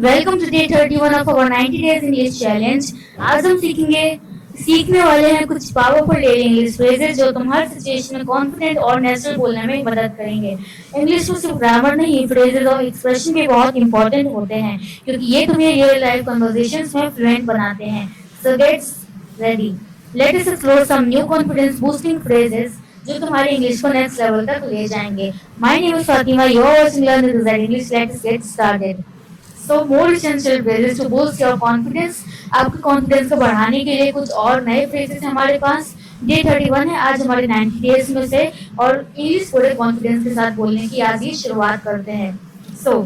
Welcome to day 31 of our 90 days English challenge. आज हम सीखने वाले हैं कुछ पावरफुल डेली इंग्लिश फ्रेजेस जो तुम हर सिचुएशन में कॉन्फिडेंट और नेचुरल बोलने में मदद करेंगे। इंग्लिश में सिर्फ ग्रामर नहीं, फ्रेजेस और एक्सप्रेशन भी बहुत इंपॉर्टेंट होते हैं क्योंकि ये तुम्हें रियल लाइफ कन्वर्सेशंस में फ्लुएंट बनाते हैं। So gets ready, let us explore some new confidence boosting phrases जो तुम्हारे इंग्लिश को नेक्स्ट लेवल तक ले जाएंगे। My name is Fatima, you are watching learn this English. Let's get started. So more essential phrases to boost your confidence. आपके confidence को बढ़ाने के लिए कुछ और नए फ्रेजेस हमारे पास। डे 31 है आज हमारे 90 डेज में से, और इंग्लिश पूरे कॉन्फिडेंस के साथ बोलने की आज ही शुरुआत करते हैं। सो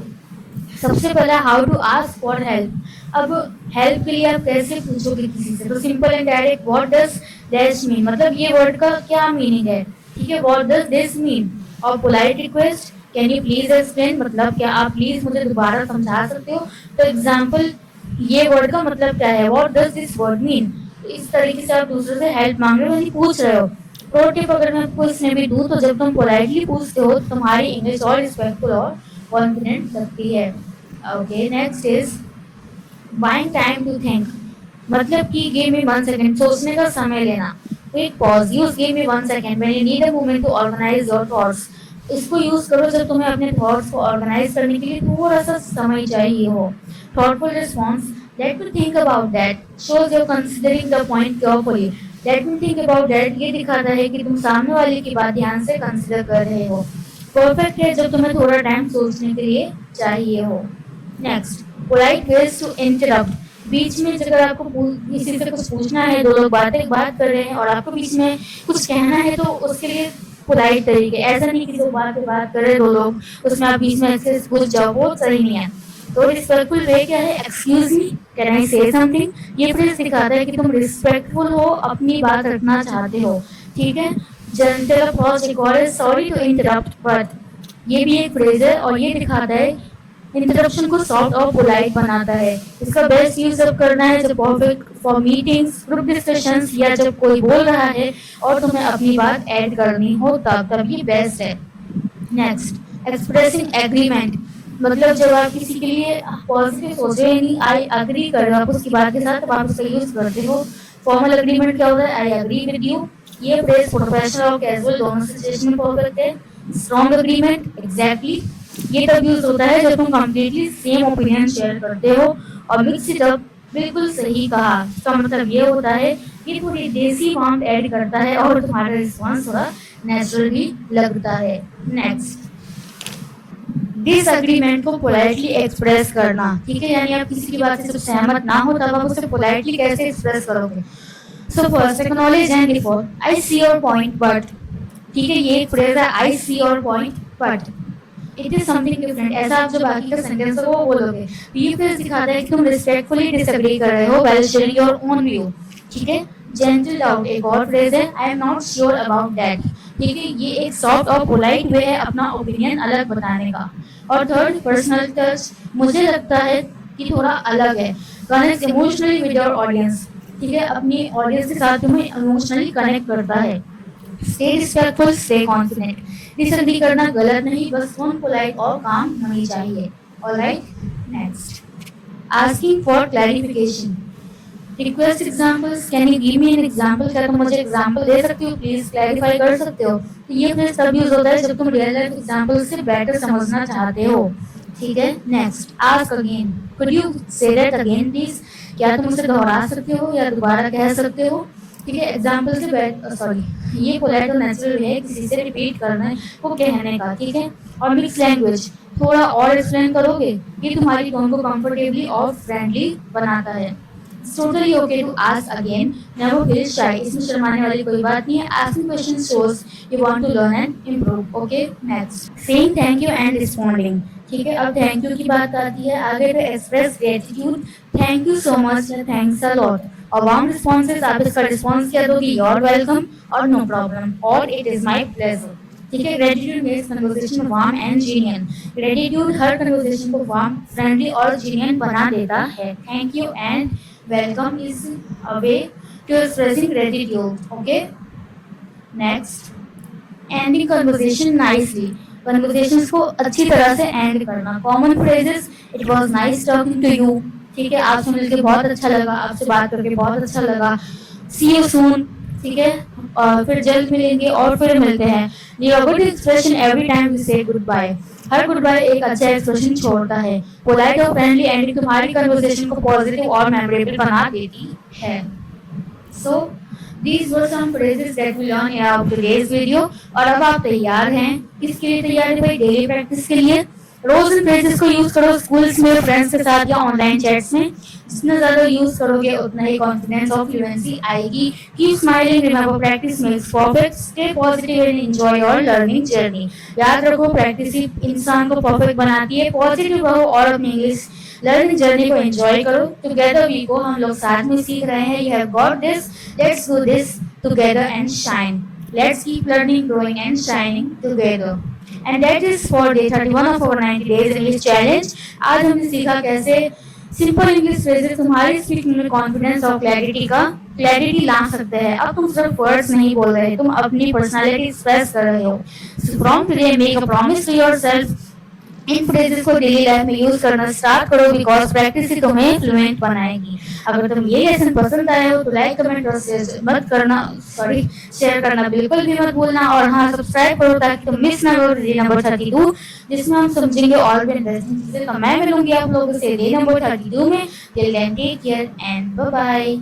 सबसे पहला, how to ask for help. अब हेल्प के लिए आप कैसे पूछोगे किसी से? तो simple and direct, what does this mean, मतलब ये वर्ड का क्या मीनिंग है, ठीक है। What does this mean. और polite request, can you please explain, मतलब क्या आप प्लीज मुझे दोबारा समझा सकते हो। तो एग्जाम्पल, ये वर्ड का मतलब क्या है, what does this word mean. इस तरीके से आप दूसरे से हेल्प मांग रहे हो, यानी पूछ रहे हो। प्रो टिप अगर मैं आपको इसमें भी दूं, तो जब तुम पोलाइटली पूछते हो तो तुम्हारी इंग्लिश और रिस्पेक्टफुल और कॉन्फिडेंट लगती है। Okay, next is buying time to think, मतलब कि गिव मी 1 सेकंड, सोचने का समय लेना। Quick pause, use give me 1 second when you need a moment to organise your thoughts. इसको यूज करो जब तुम्हें अपने थॉट्स को ऑर्गेनाइज करने के लिए थोड़ा सा समय चाहिए हो। Thoughtful response, let me think about that, shows you considering the point carefully. Let me think about that ये दिखाता है कि तुम सामने वाले की बात ध्यान से कंसीडर कर रहे हो। परफेक्ट है जब तुम्हें थोड़ा टाइम सोचने के लिए चाहिए हो। Next, polite ways to interrupt, बीच में अगर आपको किसी से कुछ पूछना है, दो लोग बात कर रहे हैं और आपको बीच में कुछ कहना है, तो उसके लिए पोलाइट तरीके, ऐसा नहीं कि जो बात कर रहे दो लोग उसमें आप बीच में ऐसे घुस जाओ, वो सही नहीं है। तो रिस्पेक्टफुल वे क्या है, एक्सक्यूज मी, कैन आई से समथिंग। ये फ्रेज दिखाता है कि तुम रिस्पेक्टफुल हो, अपनी बात रखना चाहते हो, ठीक है। Gentle approach, requires sorry to interrupt but, ये भी एक फ्रेज है और ये दिखाता है इंटरप्शन को सॉफ्ट और पोलाइट बनाता है। इसका बेस्ट यूज जब करना है जब perfect for meetings, group discussions, या जब कोई बोल रहा है और तुम्हें अपनी बात ऐड करनी हो, तब ये बेस्ट है। नेक्स्ट, एक्सप्रेसिंग एग्रीमेंट, मतलब जब आप किसी के लिए पॉजिटिव सोच रहे हैं, आई अग्री कर रहे हो आप उसकी बात के साथ, तब आप उसका यूज करते हो। फॉर्मल एग्रीमेंट क्या होता है, आई अग्री विद यू। ये फ्रेज प्रोफेशनल और कैजुअल दोनों सिचुएशन में परफेक्ट है। स्ट्रॉन्ग एग्रीमेंट, एग्जैक्टली, ये तब यूज होता है जब तुम कंप्लीटली सेम ओपिनियन शेयर करते हो। और मिक्स इट अप, बिल्कुल सही कहा, इसका मतलब ये होता है कि थोड़ी देसी वार्मथ ऐड करता है और तुम्हारा रिस्पॉन्स थोड़ा नेचुरल भी लगता है। नेक्स्ट, डिसएग्रीमेंट को पोलाइटली एक्सप्रेस करना, ठीक है, यानी आप किसी की बात से सहमत ना हो तब आप उसे पोलाइटली कैसे एक्सप्रेस करोगे। So first, acknowledge and default, I see your point but, ठीक है, ये एक फ्रेज है, I see your point but it is something different, ऐसा आप जो बाकी का सेंटेंस है वो बोलोगे। ये फ्रेज दिखाता है कि तुम रिस्पेक्टफुली डिसएग्री कर रहे हो while sharing your own view, ठीक है। जेंटल डाउट एक और फ्रेज है, I am not sure about that, ठीक है, ये एक सॉफ्ट और पोलाइट वे है अपना ओपिनियन अलग बताने का। और थर्ड, पर्सनल टच, मुझे लगता है कि थोड़ा अलग है। Connect emotionally with your audience, ठीक है, अपनी ऑडियंस के साथ तुम्हें इमोशनली कनेक्ट करता है। Stay respectful, stay confident, disagree करना गलत नहीं, बस टोन पोलाइट और काम होनी चाहिए। Alright, next, asking for clarification, request examples, can you give me an example, क्या तुम मुझे एग्जांपल दे सकते हो, प्लीज क्लैरिफाई कर सकते हो। तो ये फ्रेज तब यूज होता है जब तुम रियल लाइफ एग्जांपल से बेटर समझना चाहते हो, ठीक है। Next, ask again, could you say that again please, क्या तुम उसे दोहरा सकते हो या दोबारा कह सकते हो, ठीक है। एग्जाम्पल से सॉरी, ये पोलाइट और नेचुरल है किसी से रिपीट करना को कहने का, ठीक है। और मिक्स लैंग्वेज, थोड़ा और एक्सप्लेन करोगे, ये तुम्हारी टोन को कंफर्टेबली और फ्रेंडली बनाता है। Totally okay to ask again, never feel shy, इसमें शर्माने वाली कोई बात नहीं है। Asking question shows you want to learn and improve. Okay, next, saying thank you and responding, ठीक है। अब थैंक यू की बात आती है आगे, पे express gratitude, thank you so much, thanks a lot. और वार्म रिस्पॉन्सेज, आप इसका रिस्पॉन्स क्या दोगे, योर वेलकम और नो प्रॉब्लम और इट इज माई प्लेजर, ठीक है। Gratitude makes conversation warm and genuine, gratitude हर कन्वर्सेशन को वार्म, फ्रेंडली और जीनियन बना देता है। Thank you and welcome is a way to expressing gratitude. Okay, next, ending conversation nicely, conversations को अच्छी तरह से एंड करना। Common phrases, it was nice talking to you, ठीक है, आपसे मिलके बहुत अच्छा लगा, आपसे बात करके बहुत अच्छा लगा, सी यू सून, ठीक है, और फिर जल्द मिलेंगे और फिर मिलते हैं। Leave a good expression every time we say goodbye. हर गुड बाय एक अच्छा एक्सप्रेशन छोड़ता है। पोलाइट और फ्रेंडली एंडिंग तुम्हारी कन्वर्सेशन को पॉजिटिव और मेमोरेबल बना देती है। So these were some phrases that we learn in our today's video। और अब आप तैयार हैं, किसके लिए तैयार है भाई? डेली प्रैक्टिस के लिए। रोज इन फ्रेजेस को यूज करो स्कूल्स में, फ्रेंड्स के साथ या ऑनलाइन चैट्स में। जितना ज्यादा यूज करोगे उतना ही कॉन्फिडेंस और फ्लुएंसी आएगी। Keep smiling, remember practice makes perfect, stay positive and enjoy your learning journey. याद रखो, प्रैक्टिस ही इंसान को परफेक्ट बनाती है। पॉजिटिव रहो और अपनी इंग्लिश लर्निंग जर्नी को एंजॉय करो। टुगेदर वी गो, हम लोग साथ में सीख रहे हैं। You have got this, let's do this together and shine. Let's keep learning, growing and shining together. And that is for day 31 of our 90 days English challenge. आज हमने सीखा कैसे सिंपल इंग्लिश फ्रेजेस तुम्हारी स्पीकिंग में confidence और clarity ला सकते हैं। अब तुम सिर्फ वर्ड्स नहीं बोल रहे, तुम अपनी पर्सनालिटी एक्सप्रेस कर रहे हो। So from today make a promise to yourself, इन फ्रेजेस को डेली लाइफ में यूज करना स्टार्ट करो, बिकॉज प्रैक्टिस ही तुम्हें फ्लुएंट बनाएगी। अगर तुम ये लेसन पसंद आए हो तो लाइक, कमेंट और शेयर करना बिल्कुल भी मत भूलना। और हाँ, सब्सक्राइब करो ताकि तुम मिस ना करो डे नंबर 32, जिसमें हम समझेंगे और भी इंटरेस्टिंग चीजें। तो मैं मिलूंगी आप लोगों से डे नंबर 32 में। Till then take care and bye bye.